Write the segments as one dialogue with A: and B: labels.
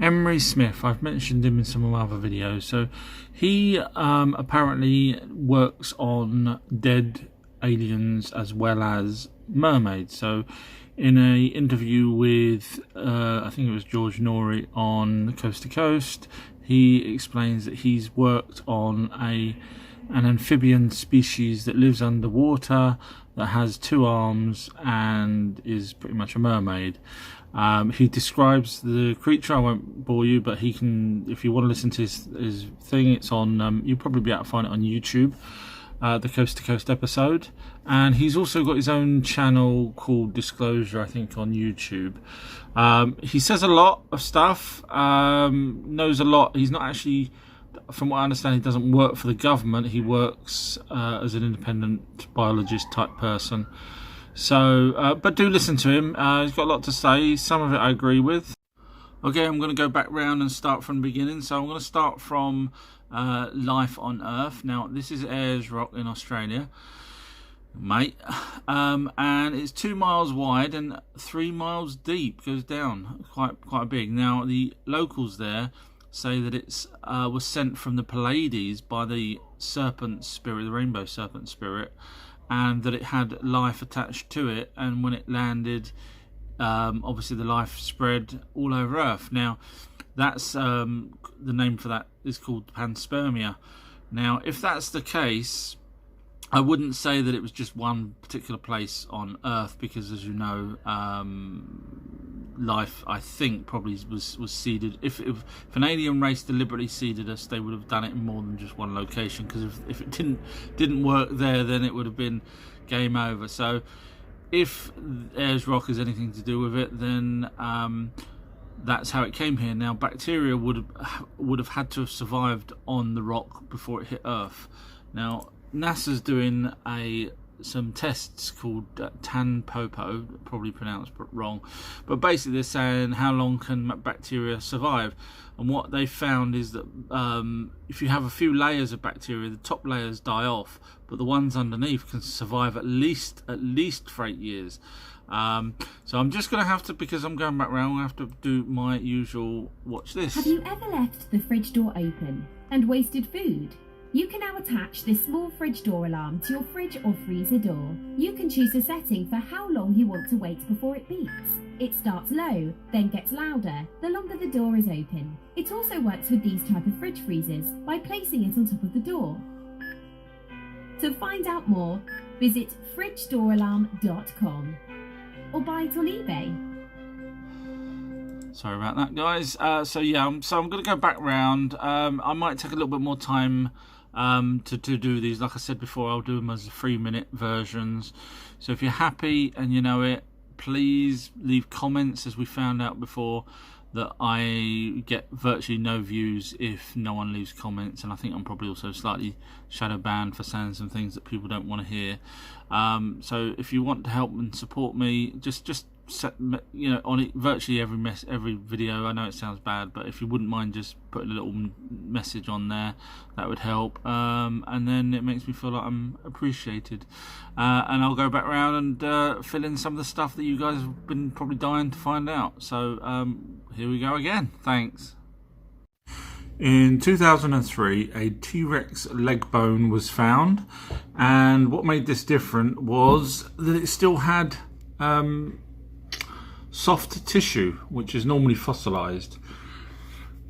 A: Emery Smith, I've mentioned him in some of my other videos. So he apparently works on dead aliens as well as mermaids. So in a interview with I think it was George Norrie on Coast to Coast, he explains that he's worked on an amphibian species that lives underwater, that has 2 arms and is pretty much a mermaid. He describes the creature. I won't bore you, but he can, if you want to listen to his thing, it's on, you'll probably be able to find it on YouTube, the Coast to Coast episode. And he's also got his own channel called Disclosure, I think, on YouTube. He says a lot of stuff, knows a lot. He's not actually, from what I understand, he doesn't work for the government. He works as an independent biologist type person. So, but do listen to him. He's got a lot to say. Some of it I agree with. Okay, I'm going to go back round and start from the beginning. So I'm going to start from life on Earth. Now, this is Ayers Rock in Australia, mate. And it's 2 miles wide and 3 miles deep. Goes down quite big. Now, the locals there say that it's was sent from the Pleiades by the serpent spirit, the rainbow serpent spirit, and that it had life attached to it, and when it landed, obviously the life spread all over Earth. Now, that's the name for that is called panspermia. Now, if that's the case, I wouldn't say that it was just one particular place on Earth, because, as you know, life, I think, probably was seeded. If an alien race deliberately seeded us, they would have done it in more than just one location, because if it didn't work there, then it would have been game over. So if Ayers Rock has anything to do with it, then that's how it came here. Now, bacteria would have had to have survived on the rock before it hit Earth. Now, NASA's doing some tests called Tanpopo, probably pronounced wrong, but basically they're saying how long can bacteria survive, and what they found is that if you have a few layers of bacteria, the top layers die off, but the ones underneath can survive at least for 8 years. So I'm just going to have to, because I'm going back round, I have to do my usual watch this.
B: Have you ever left the fridge door open and wasted food? You can now attach this small fridge door alarm to your fridge or freezer door. You can choose a setting for how long you want to wait before it beeps. It starts low, then gets louder the longer the door is open. It also works with these type of fridge freezers by placing it on top of the door. To find out more, visit fridgedooralarm.com or buy it on eBay.
A: Sorry about that, guys. So I'm going to go back round. I might take a little bit more time to do these. Like I said before, I'll do them as 3-minute versions. So if you're happy and you know it, please leave comments. As we found out before, that I get virtually no views if no one leaves comments, and I think I'm probably also slightly shadow banned for saying some things that people don't want to hear. So if you want to help and support me, just set, you know, on it, virtually every video. I know it sounds bad, but if you wouldn't mind just putting a little message on there, that would help, and then it makes me feel like I'm appreciated, and I'll go back around and fill in some of the stuff that you guys have been probably dying to find out. So here we go again. Thanks. In 2003, a T-Rex leg bone was found, and what made this different was that it still had soft tissue, which is normally fossilized.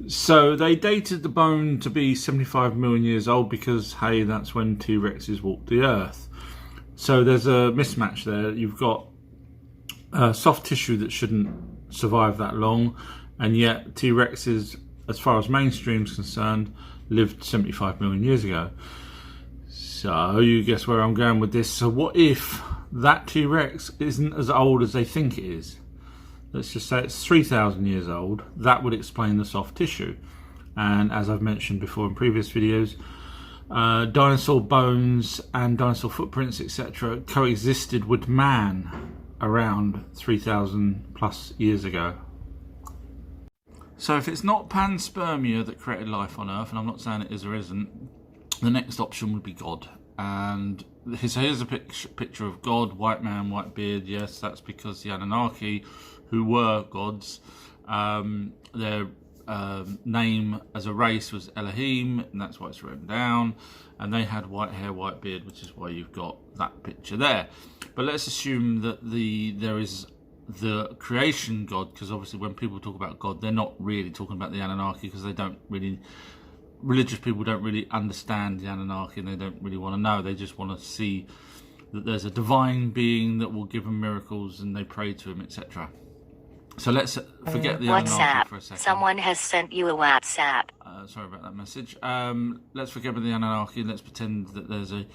A: So they dated the bone to be 75 million years old because, hey, that's when T-Rexes walked the earth. So there's a mismatch there. You've got soft tissue that shouldn't survive that long, and yet T-Rexes, as far as mainstream's concerned, lived 75 million years ago. So you guess where I'm going with this. So what if that T-Rex isn't as old as they think it is? Let's just say it's 3,000 years old. That would explain the soft tissue. And as I've mentioned before in previous videos, dinosaur bones and dinosaur footprints, etc., coexisted with man around 3,000 plus years ago. So if it's not panspermia that created life on Earth, and I'm not saying it is or isn't, the next option would be God. And here's a picture of God, white man, white beard. Yes, that's because the Anunnaki, who were gods, they're name as a race was Elohim, and that's why it's written down. And they had white hair, white beard, which is why you've got that picture there. But let's assume that there is the creation God, because obviously when people talk about God, they're not really talking about the Anunnaki, because religious people don't really understand the Anunnaki, and they don't really want to know. They just want to see that there's a divine being that will give them miracles, and they pray to him, etc. So let's forget the Anunnaki for a second.
C: Someone has sent you a WhatsApp.
A: Sorry about that message. Let's forget about the Anunnaki, and let's pretend that there's a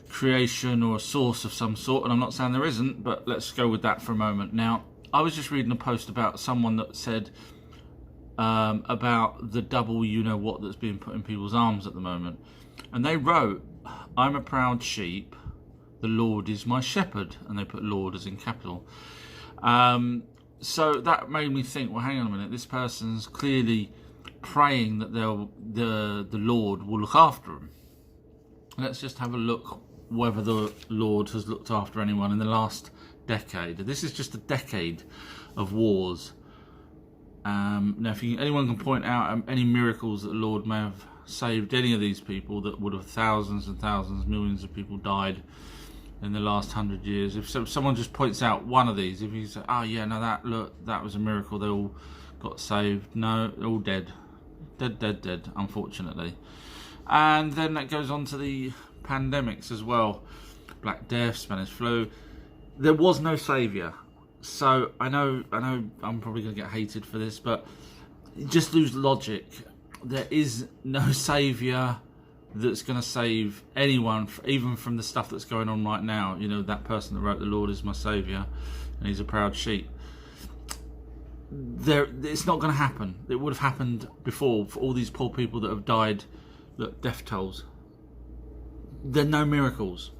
A: creation or a source of some sort, and I'm not saying there isn't, but let's go with that for a moment. Now, I was just reading a post about someone that said about the double you-know-what that's being put in people's arms at the moment. And they wrote, "I'm a proud sheep, the Lord is my shepherd," and they put Lord as in capital. So that made me think, well, hang on a minute, this person's clearly praying that the Lord will look after them. Let's just have a look whether the Lord has looked after anyone in the last decade. This is just a decade of wars. Now, if anyone can point out any miracles that the Lord may have saved any of these people, that would have thousands and thousands, millions of people died in the last 100 years. If someone just points out one of these, if you say, "Oh yeah, no, that was a miracle, they all got saved," no, they're all dead, unfortunately. And then that goes on to the pandemics as well, Black Death, Spanish flu. There was no saviour. So I know I'm probably going to get hated for this, but just lose logic. There is no saviour that's going to save anyone, even from the stuff that's going on right now. You know, that person that wrote "The Lord is my saviour," and he's a proud sheep. It's not going to happen. It would have happened before for all these poor people that have died. Look, death tolls. There are no miracles.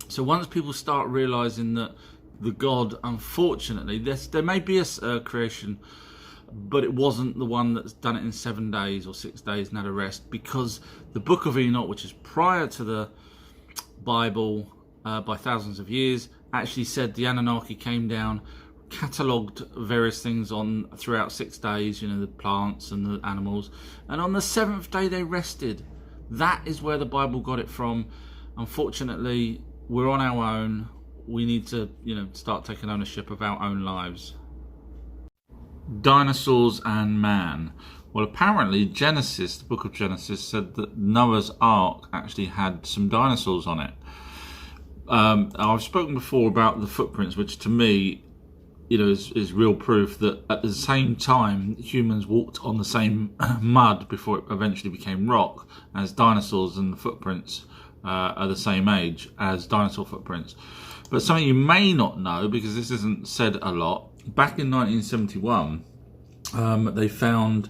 A: So once people start realising that the God, unfortunately, there may be a creation, but it wasn't the one that's done it in 7 days or 6 days and had a rest, because the Book of Enoch, which is prior to the Bible by thousands of years, actually said the Anunnaki came down, catalogued various things throughout 6 days, you know, the plants and the animals, and on the 7th day they rested. That is where the Bible got it from. Unfortunately, we're on our own. We need to, start taking ownership of our own lives. Dinosaurs and man. Well, apparently Genesis, the book of Genesis, said that Noah's Ark actually had some dinosaurs on it. I've spoken before about the footprints, which to me, is real proof that at the same time humans walked on the same mud before it eventually became rock, as dinosaurs, and the footprints are the same age as dinosaur footprints. But something you may not know, because this isn't said a lot, back in 1971, they found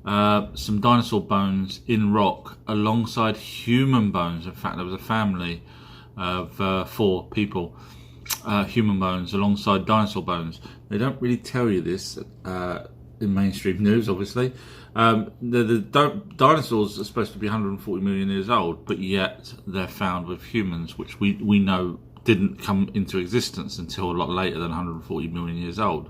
A: some dinosaur bones in rock alongside human bones. In fact, there was a family of 4 people, human bones alongside dinosaur bones. They don't really tell you this in mainstream news, obviously. The dinosaurs are supposed to be 140 million years old, but yet they're found with humans, which we know didn't come into existence until a lot later than 140 million years old.